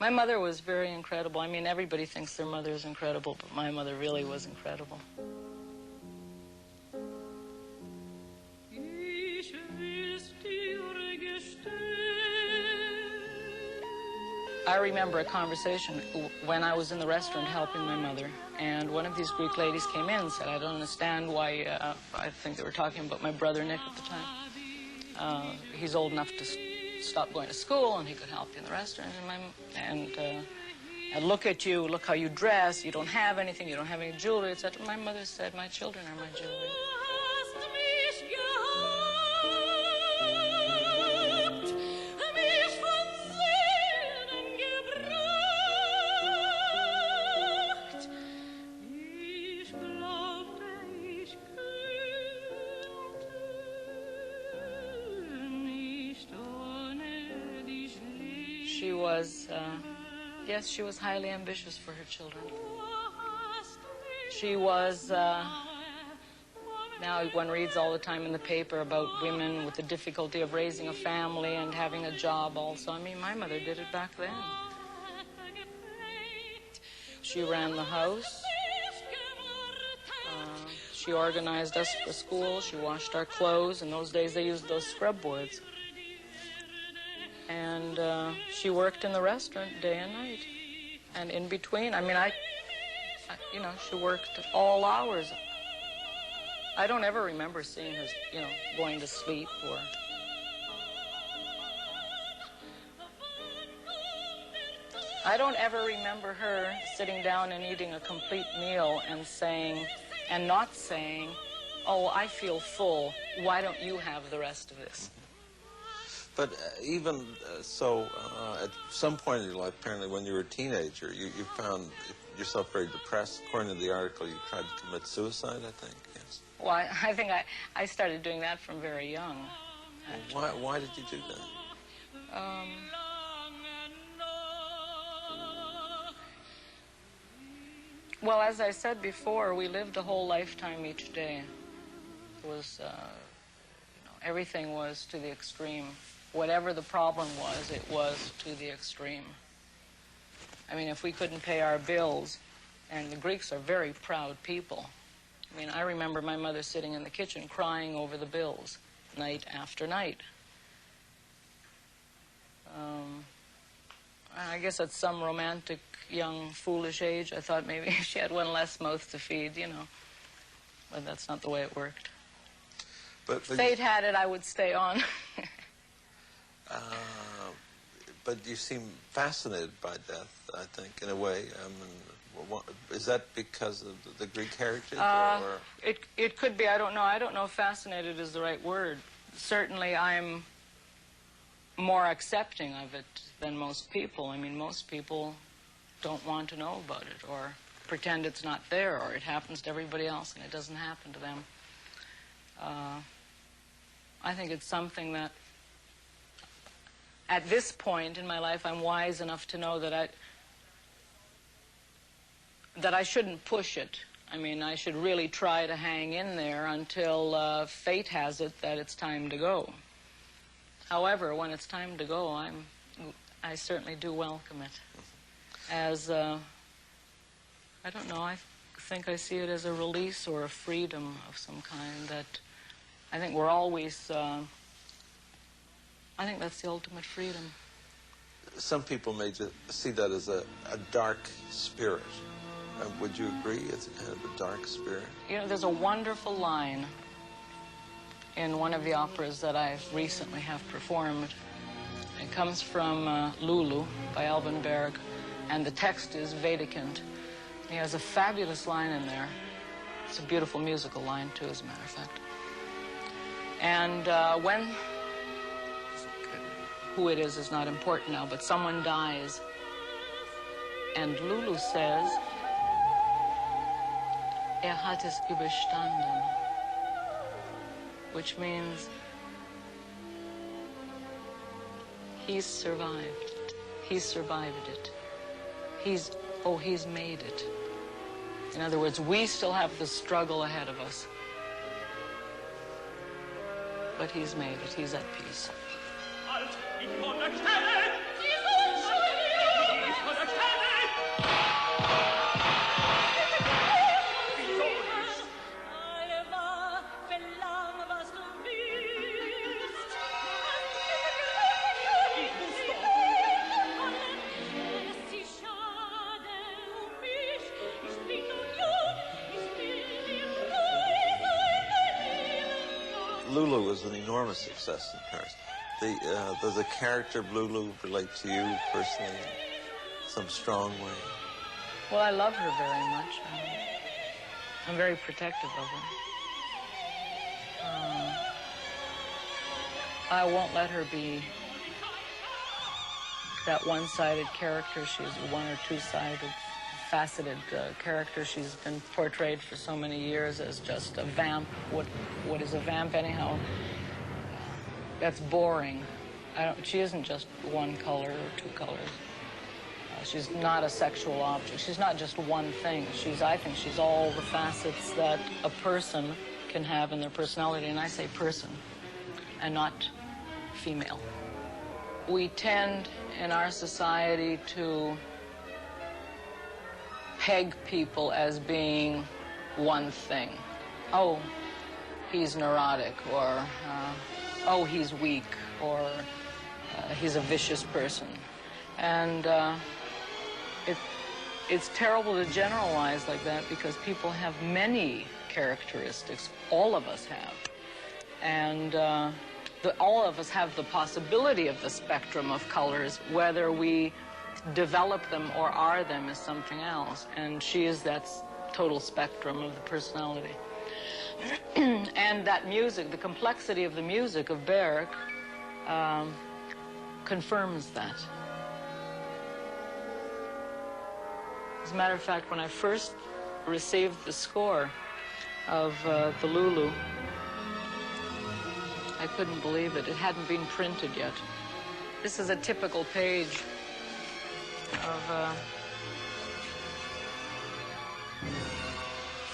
My mother was very incredible. I mean, everybody thinks their mother is incredible, but my mother really was incredible. I remember a conversation when I was in the restaurant helping my mother, and one of these Greek ladies came in and said, I don't understand why, I think they were talking about my brother Nick at the time. He's old enough to stop going to school and he could help you in the restaurant. And look at you, look how you dress, you don't have anything, you don't have any jewelry, etc. My mother said, my children are my jewelry. She was, yes, she was highly ambitious for her children. She was, now one reads all the time in the paper about women with the difficulty of raising a family and having a job also. I mean, my mother did it back then. She ran the house. She organized us for school. She washed our clothes. In those days, they used those scrub boards. And she worked in the restaurant day and night. And in between, I mean, you know, she worked all hours. I don't ever remember seeing her, you know, going to sleep or... I don't ever remember her sitting down and eating a complete meal and saying, and not saying, oh, I feel full, why don't you have the rest of this? But even so, at some point in your life, apparently when you were a teenager, you found yourself very depressed. According to the article, you tried to commit suicide, I think, yes? Well, I think I started doing that from very young. Why did you do that? Well, as I said before, we lived a whole lifetime each day. It was, you know, everything was to the extreme. Whatever the problem was, it was to the extreme. I mean, if we couldn't pay our bills, and the Greeks are very proud people. I mean, I remember my mother sitting in the kitchen crying over the bills night after night. I guess at some romantic, young, foolish age, I thought maybe she had one less mouth to feed, you know. But that's not the way it worked. But Fate had it, I would stay on. But you seem fascinated by death, I think, in a way. Is that because of the Greek heritage? Or? It could be. I don't know. I don't know if fascinated is the right word. Certainly, I'm more accepting of it than most people. I mean, most people don't want to know about it or pretend it's not there, or it happens to everybody else and it doesn't happen to them. I think it's something that at this point in my life, I'm wise enough to know that I shouldn't push it. I mean, I should really try to hang in there until fate has it that it's time to go. However, when it's time to go, I certainly do welcome it. As, I don't know, I think I see it as a release or a freedom of some kind that I think we're always... I think that's the ultimate freedom. Some people may just see that as a dark spirit. Would you agree it's kind of a dark spirit? You know, there's a wonderful line in one of the operas that I recently have performed. It comes from Lulu by Alvin Berg, and the text is Vedekund. He has a fabulous line in there. It's a beautiful musical line, too, as a matter of fact. And when... who it is not important now, but someone dies. And Lulu says, hat es überstanden, which means he's survived. He's survived it. He's made it. In other words, we still have the struggle ahead of us. But he's made it. He's at peace. Lulu was an enormous success in Paris. Does the character of Lulu relate to you personally in some strong way? Well, I love her very much. I'm very protective of her. I won't let her be that one-sided character. She's a one- or two-sided, faceted character. She's been portrayed for so many years as just a vamp. What is a vamp anyhow? That's boring. She isn't just one color or two colors. She's not a sexual object. She's not just one thing. I think she's all the facets that a person can have in their personality, and I say person, and not female. We tend in our society to peg people as being one thing. Oh, he's neurotic, or oh, he's weak, or he's a vicious person. And it's terrible to generalize like that, because people have many characteristics. All of us have. And all of us have the possibility of the spectrum of colors. Whether we develop them or are them is something else. And she is that total spectrum of the personality. And that music, the complexity of the music of Berg, confirms that. As a matter of fact, when I first received the score of the Lulu, I couldn't believe it. It hadn't been printed yet. This is a typical page of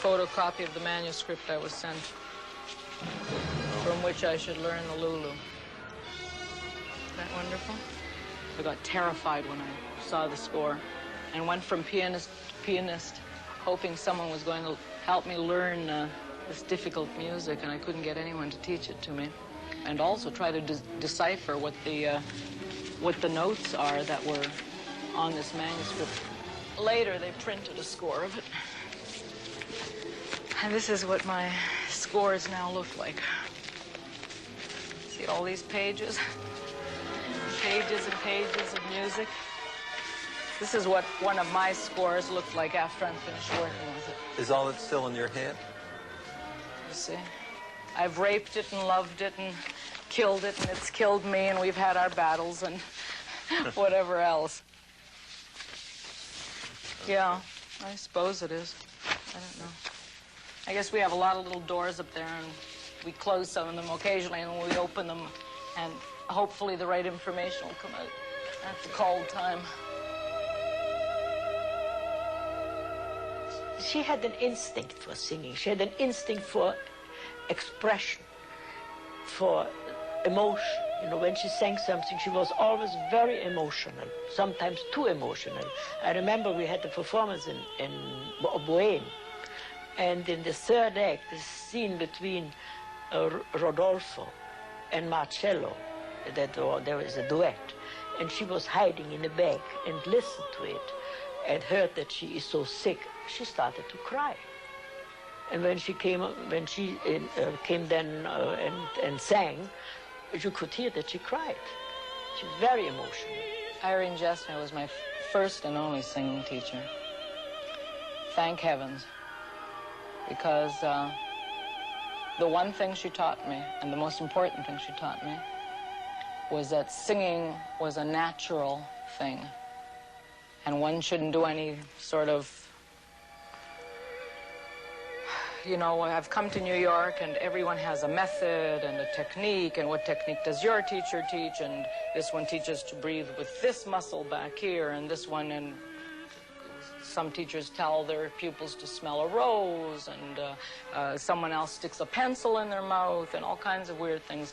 photocopy of the manuscript I was sent, from which I should learn the Lulu. Isn't that wonderful? I got terrified when I saw the score, and went from pianist to pianist, hoping someone was going to help me learn this difficult music, and I couldn't get anyone to teach it to me. And also try to decipher what the notes are that were on this manuscript. Later, they printed a score of it. And this is what my scores now look like. See all these pages? Pages and pages of music. This is what one of my scores looked like after I'm finished working with it. Is all that still in your head? You see? I've raped it and loved it and killed it, and it's killed me, and we've had our battles and whatever else. Yeah, I suppose it is. I don't know. I guess we have a lot of little doors up there, and we close some of them occasionally, and when we open them, and hopefully the right information will come out at the called time. She had an instinct for singing. She had an instinct for expression, for emotion. You know, when she sang something, she was always very emotional, sometimes too emotional. I remember we had a performance in Bohème, and in the third act, the scene between Rodolfo and Marcello, there was a duet, and she was hiding in the back and listened to it and heard that she is so sick. She started to cry. And when she came then and sang, you could hear that she cried. She was very emotional. Irene Jesner was my first and only singing teacher. Thank heavens. Because the one thing she taught me, and the most important thing she taught me, was that singing was a natural thing. And one shouldn't do any sort of, you know, I've come to New York and everyone has a method and a technique, and what technique does your teacher teach? And this one teaches to breathe with this muscle back here, and this one, and some teachers tell their pupils to smell a rose, and someone else sticks a pencil in their mouth, and all kinds of weird things.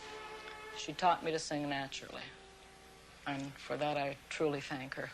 She taught me to sing naturally, and for that I truly thank her.